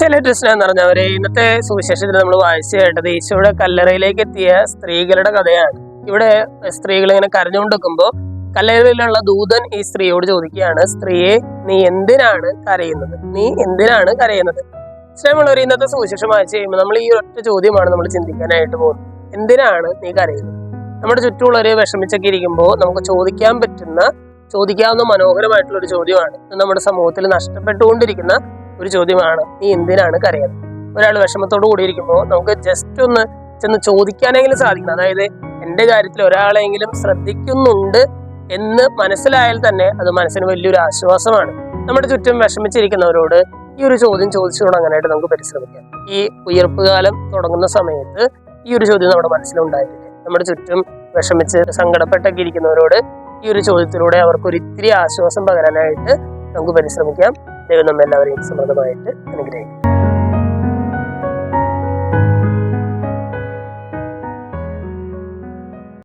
Highlight പ്രശ്നം എന്ന് പറഞ്ഞവരെ ഇന്നത്തെ സുവിശേഷത്തിൽ നമ്മൾ വായിച്ചു കേട്ടത് ഈശോയുടെ കല്ലറയിലേക്ക് എത്തിയ സ്ത്രീകളുടെ കഥയാണ്. ഇവിടെ സ്ത്രീകൾ ഇങ്ങനെ കരഞ്ഞുകൊണ്ടിരിക്കുമ്പോൾ കല്ലറയിലുള്ള ദൂതൻ ഈ സ്ത്രീയോട് ചോദിക്കുകയാണ്, സ്ത്രീയെ നീ എന്തിനാണ് കരയുന്നത്? നീ എന്തിനാണ് കരയുന്നത്? സ്നേഹമുള്ളവർ, ഇന്നത്തെ സുവിശേഷം വായിച്ചു കഴിയുമ്പോൾ നമ്മൾ ഈ ഒറ്റ ചോദ്യമാണ് നമ്മൾ ചിന്തിക്കാനായിട്ട് പോകുന്നത്. എന്തിനാണ് നീ കരയുന്നത്? നമ്മുടെ ചുറ്റുമുള്ളവരെ വിഷമിച്ചൊക്കെ ഇരിക്കുമ്പോൾ നമുക്ക് ചോദിക്കാവുന്ന മനോഹരമായിട്ടുള്ള ഒരു ചോദ്യമാണ്. നമ്മുടെ സമൂഹത്തിൽ നഷ്ടപ്പെട്ടുകൊണ്ടിരിക്കുന്ന ഒരു ചോദ്യമാണ്, നീ എന്തിനാണ് കരയുന്നത്? ഒരാൾ വിഷമത്തോട് കൂടിയിരിക്കുമ്പോൾ നമുക്ക് ജസ്റ്റ് ഒന്ന് ചെന്ന് ചോദിക്കാനെങ്കിലും സാധിക്കണം. അതായത് എൻ്റെ കാര്യത്തിൽ ഒരാളെങ്കിലും ശ്രദ്ധിക്കുന്നുണ്ട് എന്ന് മനസ്സിലായാൽ തന്നെ അത് മനസ്സിന് വലിയൊരു ആശ്വാസമാണ്. നമ്മുടെ ചുറ്റും വിഷമിച്ചിരിക്കുന്നവരോട് ഈ ഒരു ചോദ്യം ചോദിച്ചു തുടങ്ങാനായിട്ട് നമുക്ക് പരിശ്രമിക്കാം. ഈ ഉയർപ്പ് കാലം തുടങ്ങുന്ന സമയത്ത് ഈ ഒരു ചോദ്യം നമ്മുടെ മനസ്സിലുണ്ടായിട്ടില്ലേ? നമ്മുടെ ചുറ്റും വിഷമിച്ച് സങ്കടപ്പെട്ടൊക്കെ ഇരിക്കുന്നവരോട് ഈ ഒരു ചോദ്യത്തിലൂടെ അവർക്കൊരു ഇത്തിരി ആശ്വാസം പകരാനായിട്ട് നമുക്ക് പരിശ്രമിക്കാം. ദൈവം നമ്മെല്ലാവരെയും സമൃദ്ധമായിട്ട് അനുഗ്രഹിക്കും.